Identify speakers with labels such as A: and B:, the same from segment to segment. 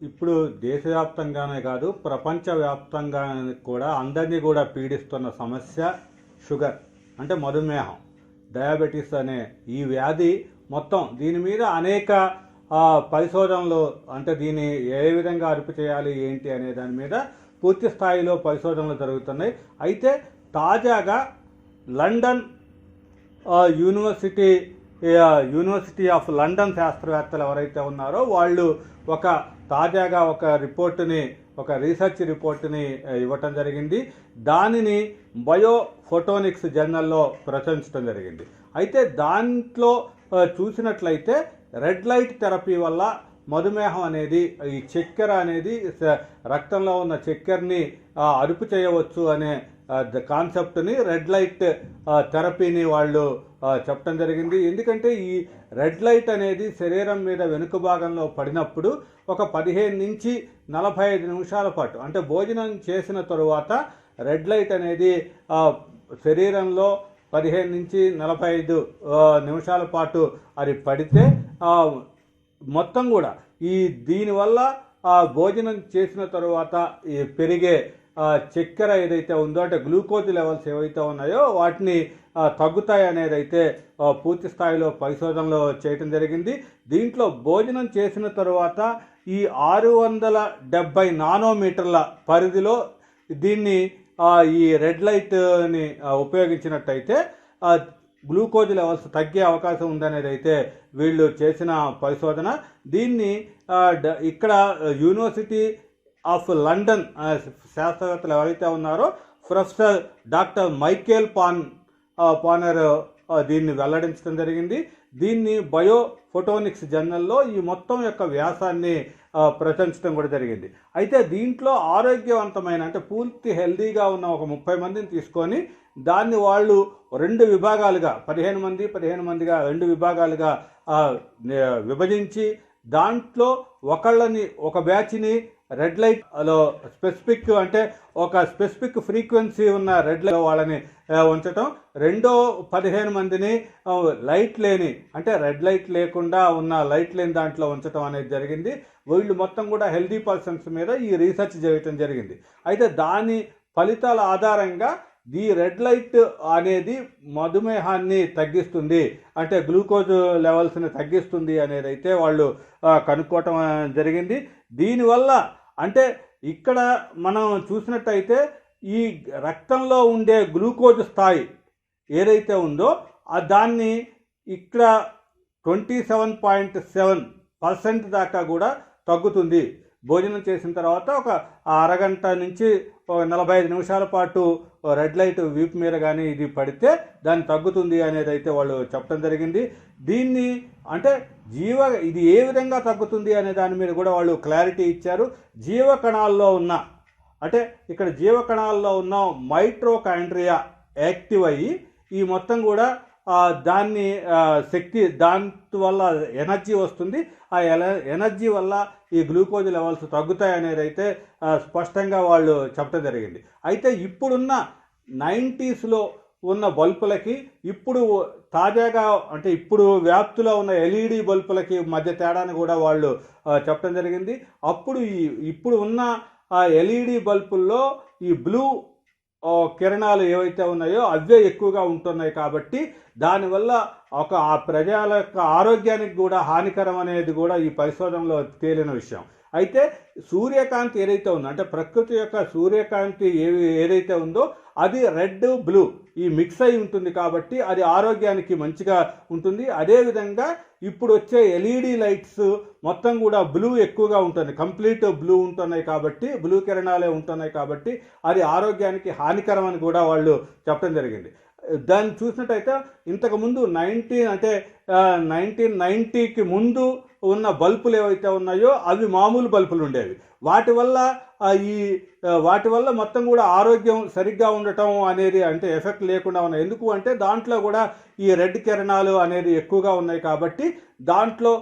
A: ఇప్పుడు దేశవ్యాప్తంగానే కాదు ప్రపంచవ్యాప్తంగా కూడా అందరినీ కూడా పీడిస్తున్న సమస్య షుగర్ అంటే మధుమేహం, డయాబెటీస్ అనే ఈ వ్యాధి మొత్తం దీని మీద అనేక పరిశోధనలు అంటే దీన్ని ఏ విధంగా అదుపు చేయాలి ఏంటి అనే దాని మీద పూర్తి స్థాయిలో పరిశోధనలు జరుగుతున్నాయి. అయితే తాజాగా లండన్ యూనివర్సిటీ ఆఫ్ లండన్ శాస్త్రవేత్తలు ఎవరైతే ఉన్నారో వాళ్ళు తాజాగా ఒక రీసెర్చ్ రిపోర్ట్ని ఇవ్వటం జరిగింది. దానిని బయోఫోటోనిక్స్ జర్నల్లో ప్రచురించడం జరిగింది. అయితే దాంట్లో చూసినట్లయితే రెడ్ లైట్ థెరపీ వల్ల మధుమేహం అనేది, ఈ చక్కెర అనేది రక్తంలో ఉన్న చక్కెరని అదుపు చేయవచ్చు అనే కాన్సెప్ట్ని రెడ్ లైట్ థెరపీని వాళ్ళు చెప్పడం జరిగింది. ఎందుకంటే ఈ రెడ్ లైట్ అనేది శరీరం మీద వెనుక భాగంలో పడినప్పుడు ఒక 15 నుంచి 45 నిమిషాల పాటు అంటే భోజనం చేసిన తరువాత రెడ్ లైట్ అనేది శరీరంలో 15 నుంచి 45 నిమిషాల పాటు అది పడితే మొత్తం కూడా దీనివల్ల భోజనం చేసిన తరువాత పెరిగే చక్కెర ఏదైతే ఉందో అంటే గ్లూకోజ్ లెవెల్స్ ఏవైతే ఉన్నాయో వాటిని తగ్గుతాయి అనేది అయితే పూర్తి స్థాయిలో పరిశోధనలు చేయటం జరిగింది. దీంట్లో భోజనం చేసిన తరువాత ఈ 670 నానోమీటర్ల పరిధిలో దీన్ని ఈ రెడ్ లైట్ని ఉపయోగించినట్టయితే గ్లూకోజ్ లెవెల్స్ తగ్గే అవకాశం ఉందనేది అయితే వీళ్ళు చేసిన పరిశోధన. దీన్ని ఇక్కడ యూనివర్సిటీ ఆఫ్ లండన్ శాస్త్రవేత్తలు ఎవరైతే ఉన్నారో ప్రొఫెసర్ డాక్టర్ మైకేల్ పానర్ దీన్ని వెల్లడించడం జరిగింది. దీన్ని బయోఫోటోనిక్స్ జర్నల్లో ఈ మొత్తం యొక్క వ్యాసాన్ని ప్రచురించడం కూడా జరిగింది. అయితే దీంట్లో ఆరోగ్యవంతమైన అంటే పూర్తి హెల్దీగా ఉన్న ఒక 30 మందిని తీసుకొని దాన్ని వాళ్ళు 2 విభాగాలుగా 15 మందిగా 2 విభాగాలుగా విభజించి దాంట్లో ఒక బ్యాచ్ని రెడ్ లైట్లో ఒక స్పెసిఫిక్ ఫ్రీక్వెన్సీ ఉన్న రెడ్ లైట్ వాళ్ళని ఉంచటం, రెండో 15 మందిని లైట్ లేని అంటే రెడ్ లైట్ లేకుండా ఉన్న లైట్ లేని దాంట్లో ఉంచటం అనేది జరిగింది. వీళ్ళు మొత్తం కూడా హెల్దీ పర్సన్స్ మీద ఈ రీసెర్చ్ చేయటం జరిగింది. అయితే దాని ఫలితాల ఆధారంగా ఈ రెడ్ లైట్ అనేది మధుమేహాన్ని తగ్గిస్తుంది అంటే గ్లూకోజ్ లెవెల్స్ని తగ్గిస్తుంది అనేది అయితే వాళ్ళు కనుక్కోవటం జరిగింది. దీనివల్ల అంటే ఇక్కడ మనం చూసినట్టయితే ఈ రక్తంలో ఉండే గ్లూకోజ్ స్థాయి ఏదైతే ఉందో దాన్ని ఇక్కడ 27.7% దాకా కూడా తగ్గుతుంది. భోజనం చేసిన తర్వాత ఒక అరగంట నుంచి 45 నిమిషాల పాటు రెడ్ లైట్ వీపు మీద కానీ ఇది పడితే దాన్ని తగ్గుతుంది అనేది అయితే వాళ్ళు చెప్పడం జరిగింది. దీన్ని అంటే ఇది ఏ విధంగా తగ్గుతుంది అనే దాని మీద కూడా వాళ్ళు క్లారిటీ ఇచ్చారు. జీవకణాల్లో ఉన్న మైటోకాండ్రియా యాక్టివ్ అయ్యి ఈ మొత్తం కూడా దాన్ని దాని వల్ల ఎనర్జీ వస్తుంది. ఆ ఎనర్జీ వల్ల ఈ గ్లూకోజ్ లెవెల్స్ తగ్గుతాయి అనేది అయితే స్పష్టంగా వాళ్ళు చెప్పడం జరిగింది. అయితే ఇప్పుడున్న 90s ఉన్న బల్బులకి ఇప్పుడు తాజాగా అంటే ఇప్పుడు వ్యాప్తిలో ఉన్న ఎల్ఈడి బల్బులకి మధ్య తేడాను కూడా వాళ్ళు చెప్పడం జరిగింది. ఇప్పుడు ఉన్న ఎల్ఈడి బల్బుల్లో ఈ బ్లూ కిరణాలు ఏవైతే ఉన్నాయో అవే ఎక్కువగా ఉంటున్నాయి కాబట్టి దానివల్ల ఆ ప్రజల యొక్క ఆరోగ్యానికి కూడా హానికరం అనేది కూడా ఈ పరిశోధనలో తేలిన విషయం. అయితే సూర్యకాంతి ఏదైతే ఉందో అంటే ప్రకృతి యొక్క సూర్యకాంతి ఏదైతే ఉందో అది రెడ్ బ్లూ ఈ మిక్స్ అయి ఉంటుంది కాబట్టి అది ఆరోగ్యానికి మంచిగా ఉంటుంది. అదేవిధంగా ఇప్పుడు వచ్చే ఎల్ఈడి లైట్స్ మొత్తం కూడా బ్లూ ఎక్కువగా ఉంటుంది, కంప్లీట్ బ్లూ ఉంటున్నాయి కాబట్టి బ్లూ కిరణాలే ఉంటున్నాయి కాబట్టి అది ఆరోగ్యానికి హానికరం అని కూడా వాళ్ళు చెప్పడం జరిగింది. దాన్ని చూసినట్టయితే ఇంతకుముందు 1990కి ముందు ఉన్న బల్బులు ఏవైతే ఉన్నాయో అవి మామూలు బల్బులు ఉండేవి. వాటి వల్ల మొత్తం కూడా ఆరోగ్యం సరిగ్గా ఉండటం అనేది అంటే ఎఫెక్ట్ లేకుండా ఉన్నాయి. ఎందుకు అంటే దాంట్లో కూడా ఈ రెడ్ కిరణాలు అనేది ఎక్కువగా ఉన్నాయి కాబట్టి దాంట్లో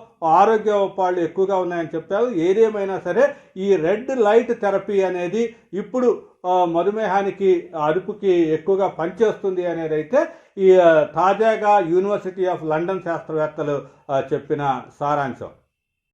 A: ఆరోగ్య పాళ్ళు ఎక్కువగా ఉన్నాయని చెప్పారు. ఏదేమైనా సరే ఈ రెడ్ లైట్ థెరపీ అనేది ఇప్పుడు మధుమేహానికి అదుపుకి ఎక్కువగా పనిచేస్తుంది అనేది అయితే ఈ తాజాగా యూనివర్సిటీ ఆఫ్ లండన్ శాస్త్రవేత్తలు చెప్పిన సారాంశం.